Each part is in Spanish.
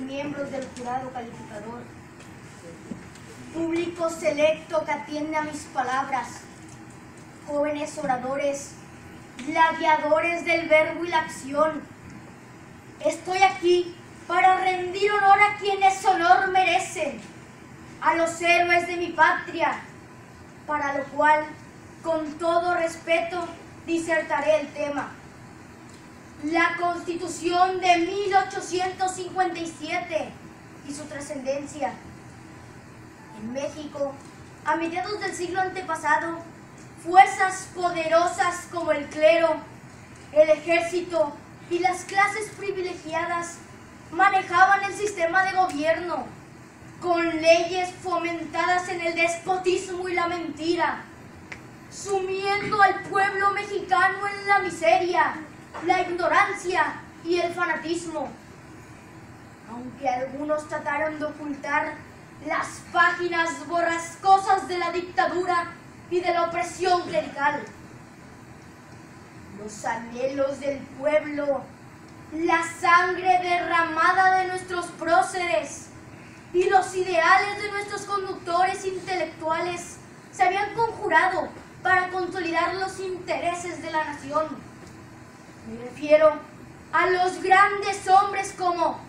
miembros del jurado calificador, público selecto que atiende a mis palabras, jóvenes oradores, gladiadores del verbo y la acción. Estoy aquí para rendir honor a quienes honor merecen, a los héroes de mi patria, para lo cual, con todo respeto, disertaré el tema. La Constitución de 1857 y su trascendencia. En México, a mediados del siglo antepasado, fuerzas poderosas como el clero, el ejército y las clases privilegiadas manejaban el sistema de gobierno con leyes fomentadas en el despotismo y la mentira, sumiendo al pueblo mexicano en la miseria, la ignorancia y el fanatismo. Aunque algunos trataron de ocultar las páginas borrascosas de la dictadura y de la opresión clerical, los anhelos del pueblo, la sangre derramada de nuestros próceres y los ideales de nuestros conductores intelectuales se habían conjurado para consolidar los intereses de la nación. Me refiero a los grandes hombres como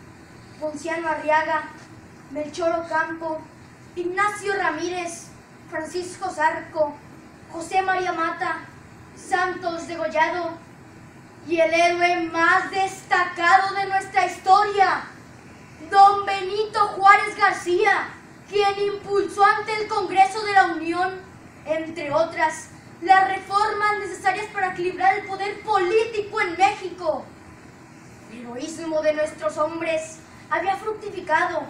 Ponciano Arriaga, Melchor Ocampo, Ignacio Ramírez, Francisco Zarco, José María Mata, Santos Degollado y el héroe más destacado de nuestra historia, don Benito Juárez García, quien impulsó ante el Congreso de la Unión, entre otras, las reformas necesarias para equilibrar el poder político en México. El heroísmo de nuestros hombres había fructificado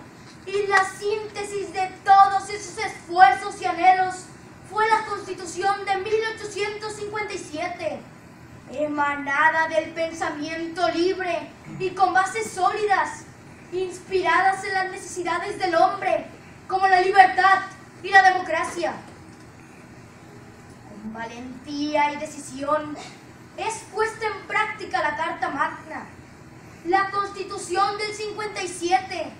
y la síntesis de todos esos esfuerzos y anhelos fue la Constitución de 1857, emanada del pensamiento libre y con bases sólidas, inspiradas en las necesidades del hombre, como la libertad y la democracia. Con valentía y decisión es puesta en práctica la Carta Magna, la Constitución del 57,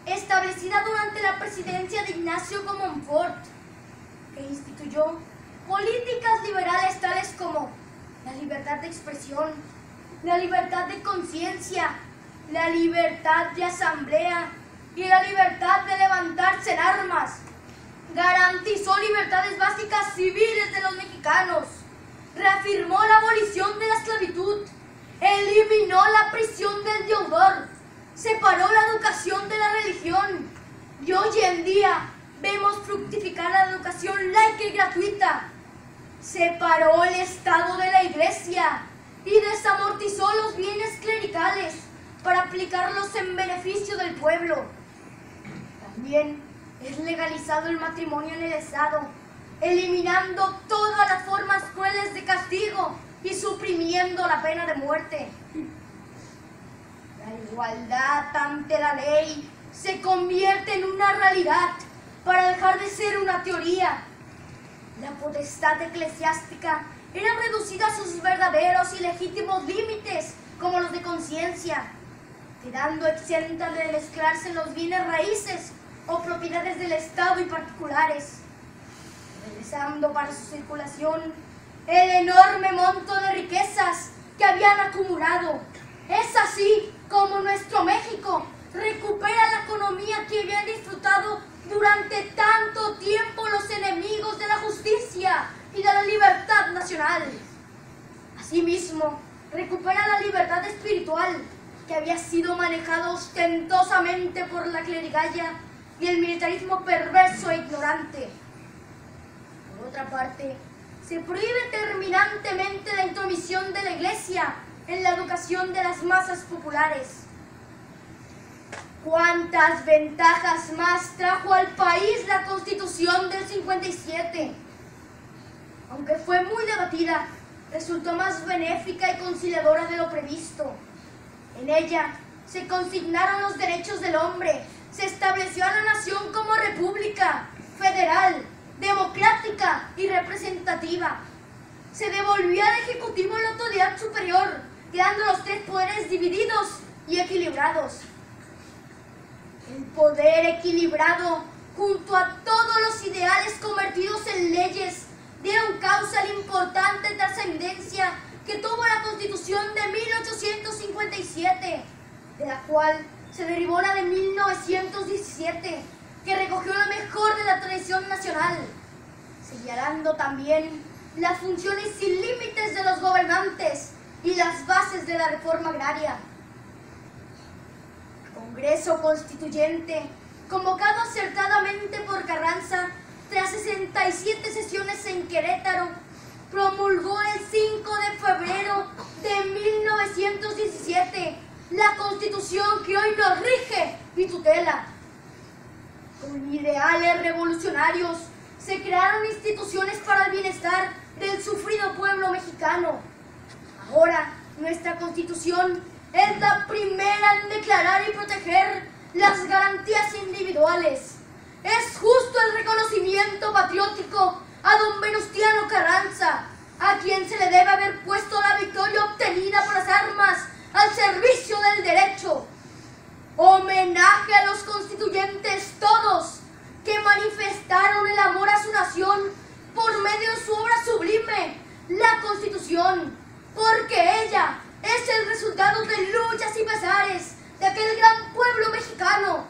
establecida durante la presidencia de Ignacio Comonfort, que instituyó políticas liberales tales como la libertad de expresión, la libertad de conciencia, la libertad de asamblea y la libertad de levantarse en armas. Garantizó libertades básicas civiles de los mexicanos, reafirmó la abolición de la esclavitud, eliminó la prisión del deudor, separó la educación de la religión y hoy en día vemos fructificar la educación laica y gratuita. Separó el Estado de la Iglesia y desamortizó los bienes clericales para aplicarlos en beneficio del pueblo. También es legalizado el matrimonio en el Estado, eliminando todas las formas crueles de castigo y suprimiendo la pena de muerte. La igualdad ante la ley se convierte en una realidad para dejar de ser una teoría. La potestad eclesiástica era reducida a sus verdaderos y legítimos límites, como los de conciencia, quedando exenta de mezclarse en los bienes raíces o propiedades del Estado y particulares, regresando para su circulación el enorme monto de riquezas que habían acumulado. Es así como nuestro México recupera la economía que habían disfrutado durante tanto tiempo los enemigos de la justicia y de la libertad nacional. Asimismo, recupera la libertad espiritual que había sido manejada ostentosamente por la clerigalla y el militarismo perverso e ignorante. Por otra parte, se prohíbe terminantemente la intromisión de la Iglesia en la educación de las masas populares. ¿Cuántas ventajas más trajo al país la Constitución del 57? Aunque fue muy debatida, resultó más benéfica y conciliadora de lo previsto. En ella se consignaron los derechos del hombre, se estableció a la nación como república, federal, democrática y representativa. Se devolvió al Ejecutivo la autoridad superior, quedando los tres poderes divididos y equilibrados. poder equilibrado, junto a todos los ideales convertidos en leyes, dieron causa a la importante trascendencia que tuvo la Constitución de 1857, de la cual se derivó la de 1917, que recogió lo mejor de la tradición nacional, señalando también las funciones sin límites de los gobernantes y las bases de la reforma agraria. El Congreso Constituyente, convocado acertadamente por Carranza tras 67 sesiones en Querétaro, promulgó el 5 de febrero de 1917 la Constitución que hoy nos rige y tutela. Con ideales revolucionarios se crearon instituciones para el bienestar del sufrido pueblo mexicano. Ahora, nuestra Constitución es la primera en declarar y proteger las garantías individuales. Es justo el reconocimiento patriótico a don Venustiano Carranza, a quien se le debe haber puesto la victoria obtenida por las armas al servicio del derecho. Homenaje a los constituyentes todos que manifestaron el amor a su nación por medio de su obra sublime, la Constitución, porque ella es el resultado de luchas y pesares de aquel gran pueblo mexicano,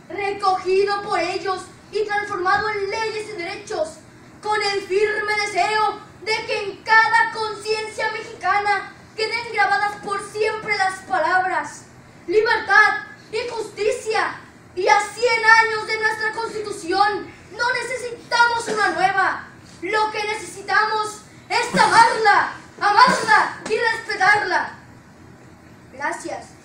recogido por ellos y transformado en leyes y derechos, con el firme deseo de que en cada conciencia mexicana queden grabadas por siempre las palabras libertad y justicia. Y a 100 años de nuestra Constitución no necesitamos una nueva. Lo que necesitamos es amarla y respetarla. Gracias.